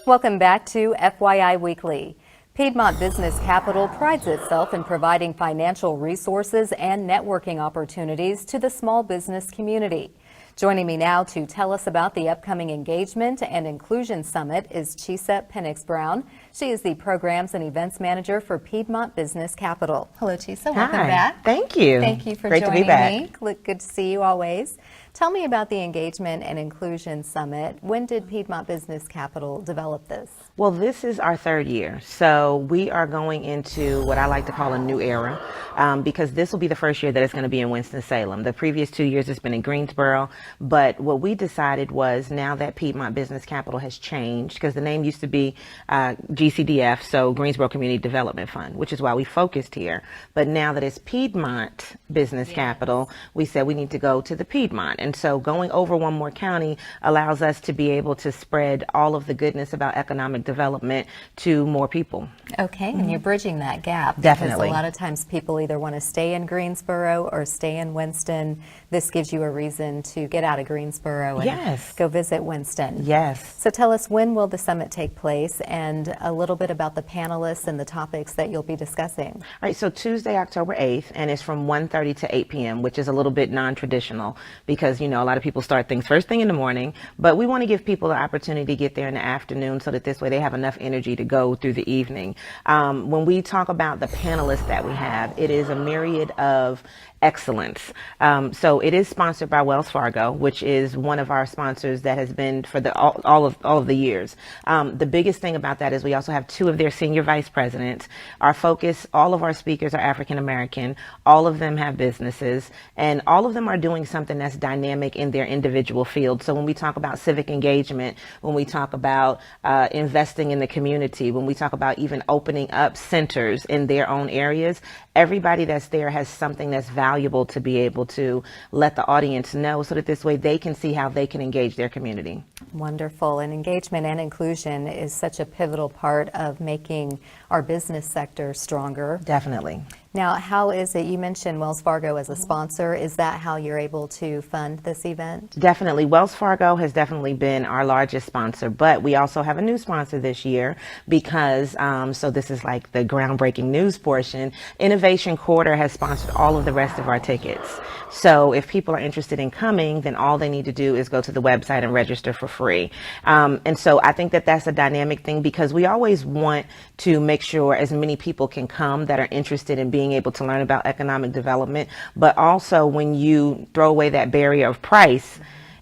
Welcome back to FYI Weekly. Piedmont Business Capital prides itself in providing financial resources and networking opportunities to the small business community. Joining me now to tell us about the upcoming Engagement and Inclusion Summit is Chisa Pennix-Brown. She is the Programs and Events Manager for Piedmont Business Capital. Hello, Chisa. Welcome back. Thank you. Thank you for Great joining to be back. me. Good to see you always. Tell me about the Engagement and Inclusion Summit. When did Piedmont Business Capital develop this? Well, this is our third year, so we are going into what I like to call a new era, because this will be the first year that it's going to be in Winston-Salem. The previous 2 years it's been in Greensboro, but what we decided was now that Piedmont Business Capital has changed, because the name used to be GCDF, so Greensboro Community Development Fund, which is why we focused here. But now that it's Piedmont Business Capital, we said we need to go to the Piedmont. And so going over one more county allows us to be able to spread all of the goodness about economic development to more people. Okay, and you're bridging that gap. Definitely. Because a lot of times people either want to stay in Greensboro or stay in Winston. This gives you a reason to get out of Greensboro and go visit Winston. Yes. So tell us, when will the summit take place, and a little bit about the panelists and the topics that you'll be discussing. All right, so Tuesday, October 8th, and it's from 1:30 to 8 p.m., which is a little bit non-traditional because, you know, a lot of people start things first thing in the morning, but we want to give people the opportunity to get there in the afternoon so that this way they have enough energy to go through the evening. When we talk about the panelists that we have, it is a myriad of excellence. So it is sponsored by Wells Fargo, which is one of our sponsors that has been for all of the years. The biggest thing about that is we also have two of their senior vice presidents. Our focus, all of our speakers are African American. All of them have businesses, and all of them are doing something that's dynamic in their individual field. So when we talk about civic engagement, when we talk about investing in the community, when we talk about even opening up centers in their own areas, everybody that's there has something that's valuable to be able to let the audience know so that this way they can see how they can engage their community. Wonderful. And engagement and inclusion is such a pivotal part of making our business sector stronger. Definitely. Now, how is it, you mentioned Wells Fargo as a sponsor, is that how you're able to fund this event? Definitely. Wells Fargo has definitely been our largest sponsor, but we also have a new sponsor this year because, so this is like the groundbreaking news portion, Innovation Quarter has sponsored all of the rest of our tickets. So if people are interested in coming, then all they need to do is go to the website and register for free. And so I think that that's a dynamic thing because we always want to make sure as many people can come that are interested in being able to learn about economic development. But also when you throw away that barrier of price,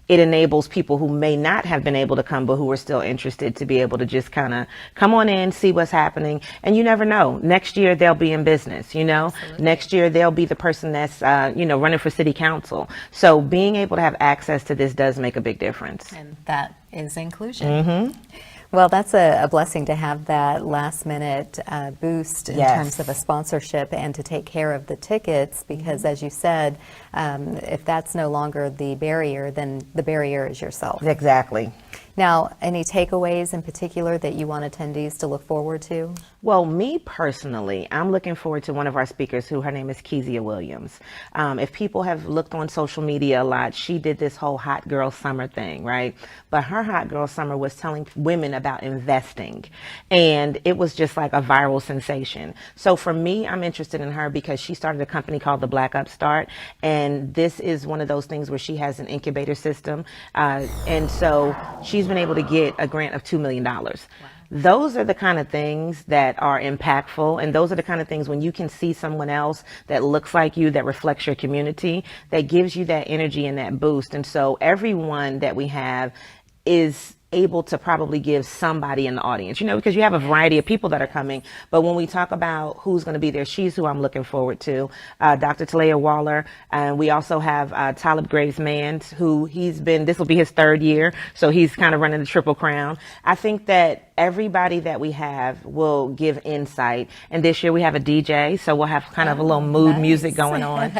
it enables people who may not have been able to come but who are still interested to be able to just kind of come on in, see what's happening. And you never know. Next year they'll be in business, you know. Absolutely. Next year they'll be the person that's, running for city council. So being able to have access to this does make a big difference. And that is inclusion. Mm-hmm. Well, that's a blessing to have that last minute boost in terms of a sponsorship and to take care of the tickets because, as you said, if that's no longer the barrier, then the barrier is yourself. Exactly. Now, any takeaways in particular that you want attendees to look forward to? Well, me personally, I'm looking forward to one of our speakers her name is Kezia Williams. If people have looked on social media a lot, she did this whole hot girl summer thing, right? But her hot girl summer was telling women about investing. And it was just like a viral sensation. So for me, I'm interested in her because she started a company called the Black Upstart. And this is one of those things where she has an incubator system. And so she's been able to get a grant of $2 million. Wow. Those are the kind of things that are impactful, and those are the kind of things when you can see someone else that looks like you, that reflects your community, that gives you that energy and that boost. And so everyone that we have is able to probably give somebody in the audience, because you have a variety of people that are coming. But when we talk about who's going to be there, she's who I'm looking forward to, Dr. Talia Waller. And we also have Talib Graves-Mans, this will be his third year. So he's kind of running the Triple Crown. I think that everybody that we have will give insight. And this year we have a DJ, so we'll have kind of a little mood music going on.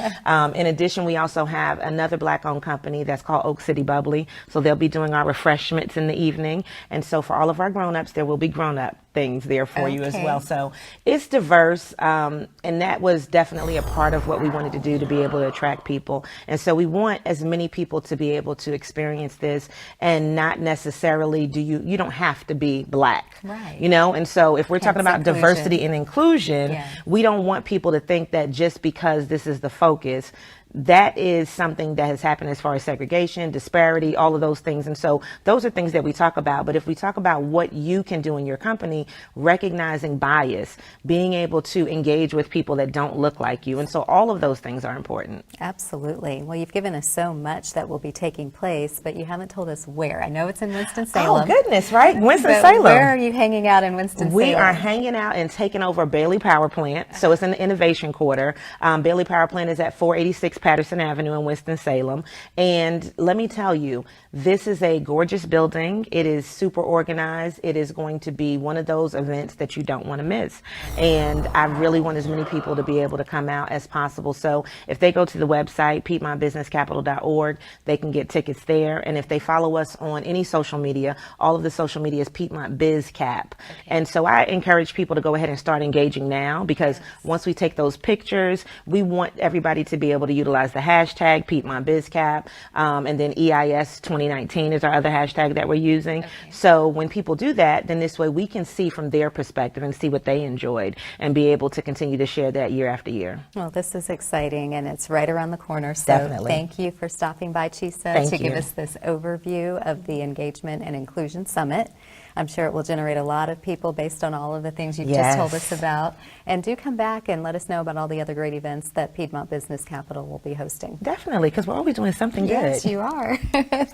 In addition, we also have another Black-owned company that's called Oak City Bubbly. So they'll be doing our refreshments in the evening. And so for all of our grown-ups, there will be grown-up things there for you as well. So it's diverse, and that was definitely a part of what we wanted to do to be able to attract people. And so we want as many people to be able to experience this, and not necessarily you don't have to be Black, right? You know, and so if we're talking about inclusion. Diversity and inclusion, Yeah. we don't want people to think that just because this is the focus, that is something that has happened as far as segregation, disparity, all of those things. And so those are things that we talk about. But if we talk about what you can do in your company, recognizing bias, being able to engage with people that don't look like you. And so all of those things are important. Absolutely. Well, you've given us so much that will be taking place, but you haven't told us where. I know it's in Winston-Salem. Oh, goodness, right? But Winston-Salem. where are you hanging out in Winston-Salem? We are hanging out and taking over Bailey Power Plant. So it's in the Innovation Quarter. Bailey Power Plant is at 486 Patterson Avenue in Winston-Salem. And let me tell you, this is a gorgeous building. It is super organized. It is going to be one of those events that you don't want to miss. And I really want as many people to be able to come out as possible. So if they go to the website, piedmontbusinesscapital.org, they can get tickets there. And if they follow us on any social media, all of the social media is Piedmont Biz Cap. And so I encourage people to go ahead and start engaging now, because once we take those pictures, we want everybody to be able to utilize the hashtag Piedmont Biz Cap, and then EIS 2019 is our other hashtag that we're using. So when people do that, then this way we can see from their perspective and see what they enjoyed and be able to continue to share that year after year. Well, this is exciting, and it's right around the corner. So Definitely. Thank you for stopping by, Chisa, Thank to give you. us this overview of the Engagement and Inclusion Summit. I'm sure it will generate a lot of people based on all of the things you've just told us about. And do come back and let us know about all the other great events that Piedmont Business Capital will be hosting. Definitely, because we're always doing something good. Yes, you are.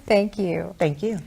Thank you. Thank you.